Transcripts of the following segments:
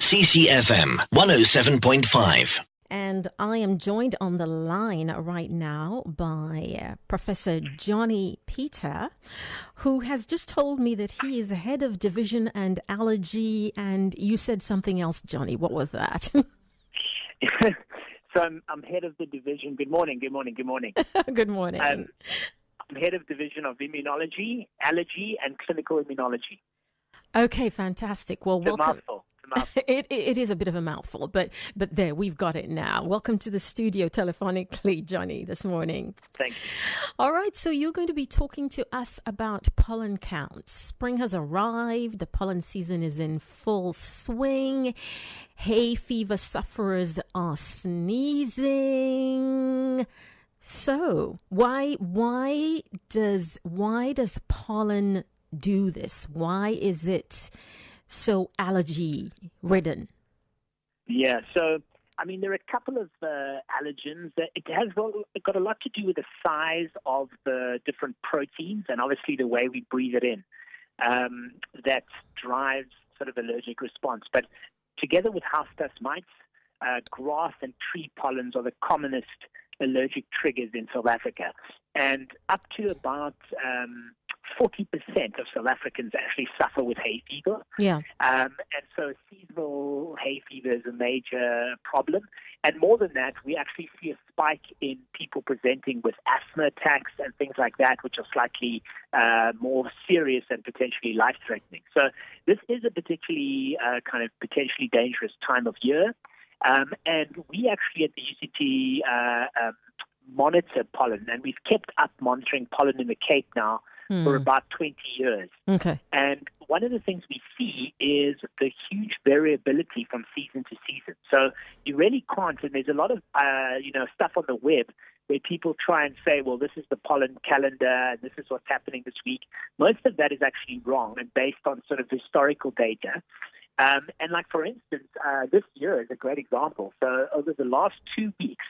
CCFM 107.5. And I am joined on the line right now by Professor Jonny Peter, who has just told me that he is head of division and allergy. And you said something else, Jonny. What was that? So I'm head of the division. Good morning. Good morning. I'm head of division of immunology, allergy, and clinical immunology. Okay, fantastic. Well, It's a welcome. mouthful. It is a bit of a mouthful, but there, we've got it now. Welcome to the studio telephonically, Jonny, this morning. Thank you. All right, so you're going to be talking to us about pollen counts. Spring has arrived. The pollen season is in full swing. Hay fever sufferers are sneezing. So why does pollen do this? Why is it so allergy ridden? Yeah, so, there are a couple of allergens. It got a lot to do with the size of the different proteins and obviously the way we breathe it in. That drives sort of allergic response. But together with house dust mites, grass and tree pollens are the commonest allergic triggers in South Africa. And up to about 40% of South Africans actually suffer with hay fever. Yeah. And so seasonal hay fever is a major problem. And more than that, we actually see a spike in people presenting with asthma attacks and things like that, which are slightly more serious and potentially life-threatening. So this is a particularly potentially dangerous time of year. And we actually at the UCT monitor pollen, and we've kept up monitoring pollen in the Cape now for about 20 years. Okay. And one of the things we see is the huge variability from season to season. So you really can't, and there's a lot of stuff on the web where people try and say, well, this is the pollen calendar, and this is what's happening this week. Most of that is actually wrong and based on sort of historical data. And like, for instance, this year is a great example. So over the last 2 weeks,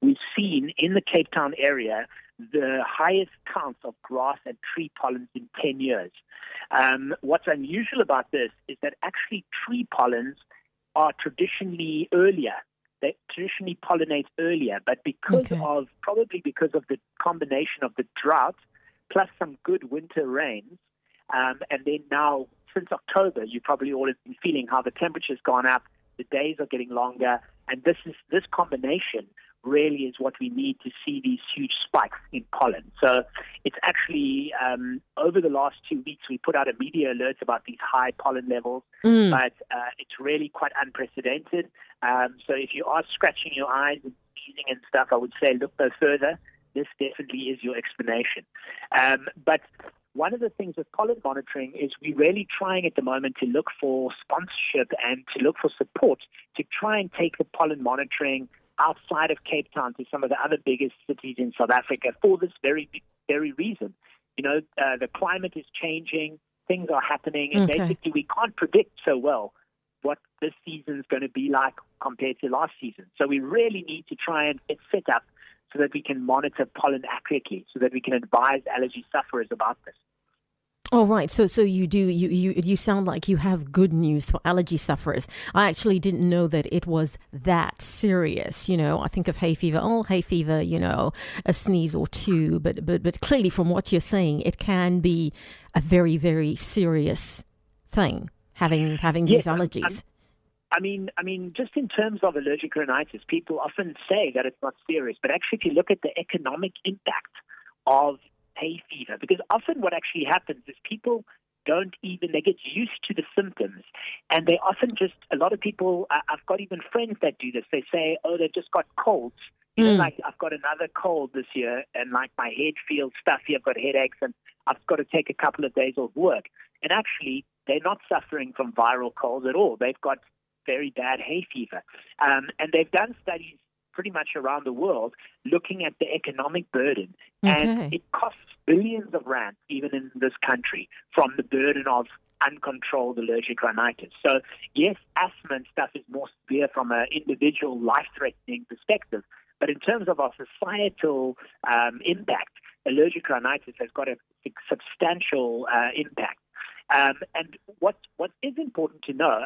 we've seen in the Cape Town area the highest counts of grass and tree pollens in 10 years. What's unusual about this is that actually tree pollens are traditionally earlier. They traditionally pollinate earlier, but because of the combination of the drought plus some good winter rains, and then now since October, you probably all have been feeling how the temperature's gone up, the days are getting longer, and this combination really is what we need to see these huge spikes in pollen. So it's actually, over the last 2 weeks, we put out a media alert about these high pollen levels, but it's really quite unprecedented. So if you are scratching your eyes and sneezing and stuff, I would say look no further. This definitely is your explanation. But one of the things with pollen monitoring is we're really trying at the moment to look for sponsorship and to look for support to try and take the pollen monitoring outside of Cape Town to some of the other biggest cities in South Africa for this very reason. The climate is changing, things are happening, and basically we can't predict so well what this season is going to be like compared to last season. So we really need to try and get set up so that we can monitor pollen accurately, so that we can advise allergy sufferers about this. All right. So you sound like you have good news for allergy sufferers. I actually didn't know that it was that serious. I think of hay fever, a sneeze or two, but clearly from what you're saying, it can be a very, very serious thing having these allergies. Just in terms of allergic rhinitis, people often say that it's not serious, but actually if you look at the economic impact of hay fever, because often what actually happens is people they get used to the symptoms, and they often a lot of people, I've got even friends that do this, they say, oh, they've just got colds. Like I've got another cold this year, and like my head feels stuffy, I've got headaches, and I've got to take a couple of days off work. And actually, they're not suffering from viral colds at all. They've got very bad hay fever. And they've done studies pretty much around the world looking at the economic burden. And it costs billions of rands, even in this country, from the burden of uncontrolled allergic rhinitis. So, yes, asthma and stuff is more severe from an individual life-threatening perspective. But in terms of our societal impact, allergic rhinitis has got a substantial impact. And what is important to know,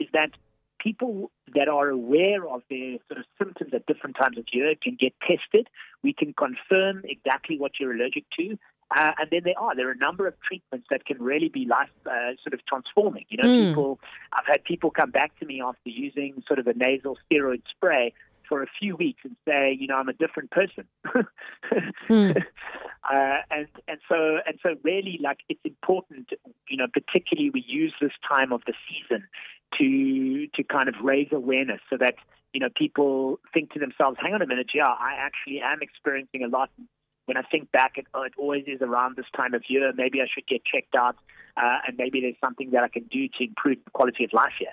is that people that are aware of their sort of symptoms at different times of year can get tested. We can confirm exactly what you're allergic to. And then there are a number of treatments that can really be life sort of transforming. I've had people come back to me after using sort of a nasal steroid spray for a few weeks and say, I'm a different person. And so really, like, it's important, particularly we use this time of the season to kind of raise awareness so that, people think to themselves, hang on a minute, I actually am experiencing a lot. When I think back, it always is around this time of year. Maybe I should get checked out, and maybe there's something that I can do to improve the quality of life here.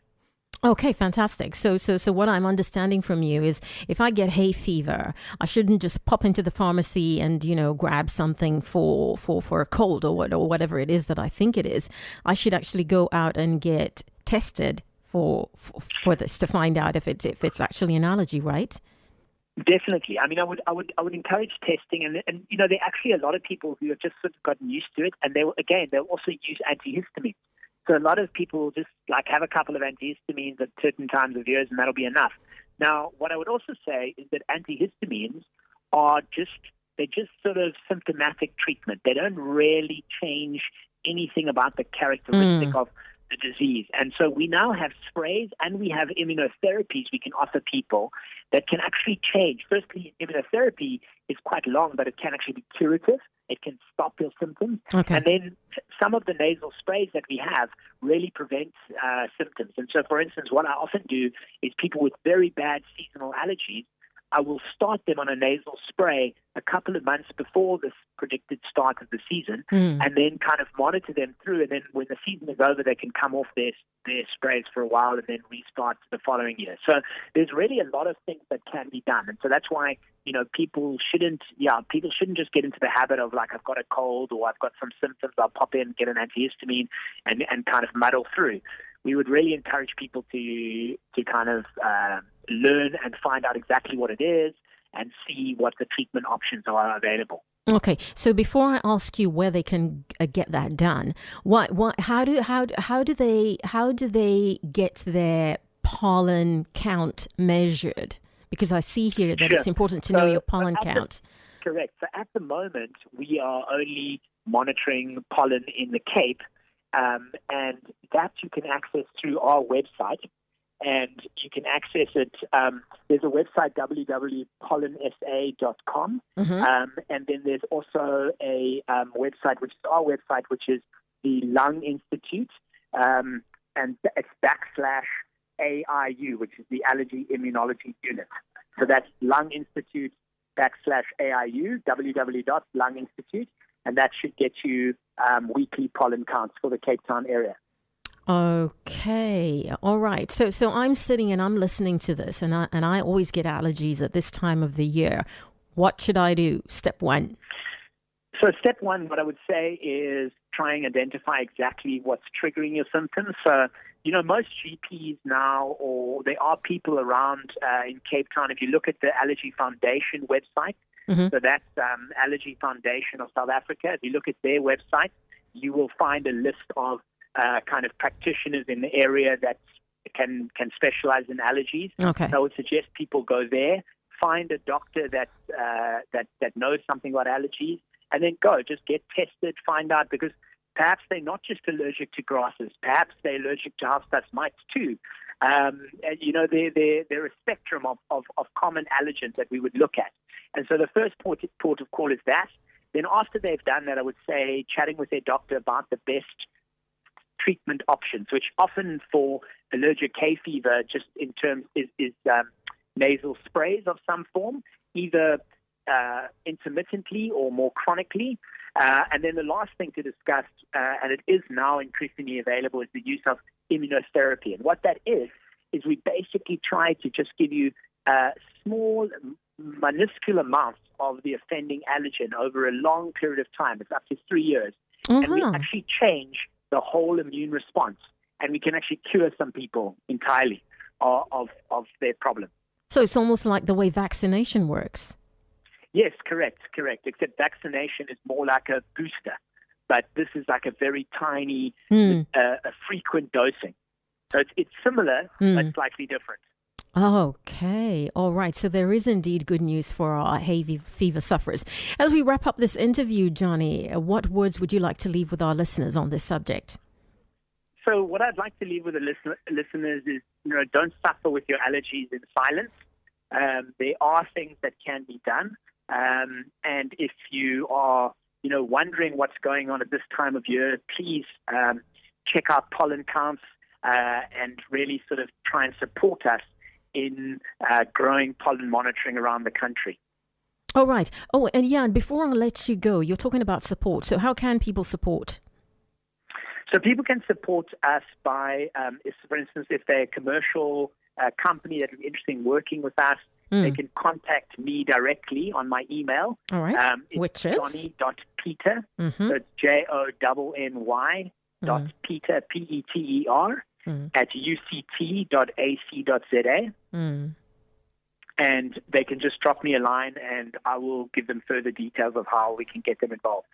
Okay, fantastic. So what I'm understanding from you is if I get hay fever, I shouldn't just pop into the pharmacy and, grab something for a cold or whatever it is that I think it is. I should actually go out and get tested for this to find out if it's actually an allergy, right? Definitely. I mean, I would encourage testing, and there are actually a lot of people who have just sort of gotten used to it, and they'll also use antihistamines. So a lot of people will just like have a couple of antihistamines at certain times of years, and that'll be enough. Now, what I would also say is that antihistamines are just sort of symptomatic treatment. They don't really change anything about the characteristic of the disease. And so we now have sprays and we have immunotherapies we can offer people that can actually change. Firstly, immunotherapy is quite long, but it can actually be curative. It can stop your symptoms. Okay. And then some of the nasal sprays that we have really prevent symptoms. And so, for instance, what I often do is people with very bad seasonal allergies, I will start them on a nasal spray a couple of months before this predicted start of the season, and then kind of monitor them through. And then when the season is over, they can come off their sprays for a while and then restart the following year. So there's really a lot of things that can be done. And so that's why, people shouldn't just get into the habit of like, I've got a cold or I've got some symptoms, I'll pop in, get an antihistamine and kind of muddle through. We would really encourage people to kind of learn and find out exactly what it is and see what the treatment options are available. Okay, so before I ask you where they can get that done, how do they get their pollen count measured? Because I see here that it's important to know your pollen count. Correct. So at the moment, we are only monitoring pollen in the Cape, and that you can access through our website. And you can access it. There's a website, www.pollensa.com. And then there's also a website, which is our website, which is the Lung Institute. And it's /AIU, which is the Allergy Immunology Unit. So that's Lung Institute /AIU, www.lunginstitute. And that should get you weekly pollen counts for the Cape Town area. Okay. All right. So I'm sitting and I'm listening to this and I always get allergies at this time of the year. What should I do? Step one. So step one, what I would say is try and identify exactly what's triggering your symptoms. So, most GPs now, or there are people around in Cape Town, if you look at the Allergy Foundation website, so that's Allergy Foundation of South Africa. If you look at their website, you will find a list of kind of practitioners in the area that can specialize in allergies. Okay. So I would suggest people go there, find a doctor that knows something about allergies, and then just get tested, find out, because perhaps they're not just allergic to grasses, perhaps they're allergic to house dust mites too. They're a spectrum of common allergens that we would look at. And so the first port of call is that. Then after they've done that, I would say chatting with their doctor about the best treatment options, which often for allergic hay fever just in terms is nasal sprays of some form, either intermittently or more chronically. And then the last thing to discuss, and it is now increasingly available, is the use of immunotherapy. And what that is we basically try to just give you small, minuscule amounts of the offending allergen over a long period of time. It's up to 3 years. And we actually change the whole immune response, and we can actually cure some people entirely of their problem. So it's almost like the way vaccination works. Yes, correct. Except vaccination is more like a booster, but this is like a very tiny, a frequent dosing. So it's similar, but slightly different. Okay. All right. So there is indeed good news for our hay fever sufferers. As we wrap up this interview, Jonny, what words would you like to leave with our listeners on this subject? So what I'd like to leave with the listeners is, don't suffer with your allergies in silence. There are things that can be done. And if you are, wondering what's going on at this time of year, please check out pollen counts and really sort of try and support us in growing pollen monitoring around the country. All right. Oh, and Jan, before I let you go, you're talking about support. So how can people support? So people can support us by, for instance, if they're a commercial company that would be interested in working with us, they can contact me directly on my email. All right. It's Which is? Jonny.Peter. So it's JONNY .Peter, Peter, at uct.ac.za. And they can just drop me a line and I will give them further details of how we can get them involved.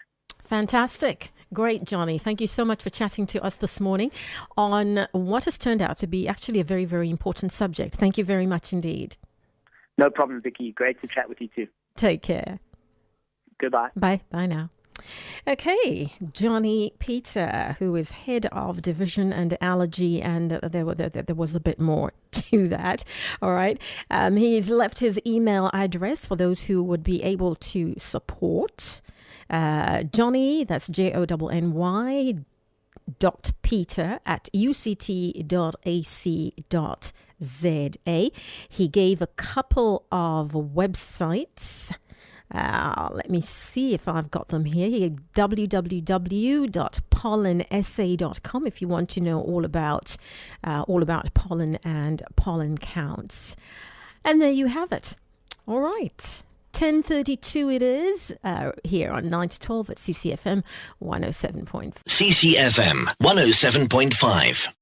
Fantastic. Great, Jonny. Thank you so much for chatting to us this morning on what has turned out to be actually a very, very important subject. Thank you very much indeed. No problem, Vicky. Great to chat with you too. Take care. Goodbye. Bye. Bye now. Okay, Jonny Peter, who is head of division and allergy, and there was a bit more to that. All right, he's left his email address for those who would be able to support. Jonny, that's JONNY .Peter at uct.ac.za. He gave a couple of websites. Let me see if I've got them here. www.pollensa.com if you want to know all about pollen and pollen counts. And there you have it. All right. 10:32 it is here on 9 to 12 at CCFM 107.5. CCFM 107.5.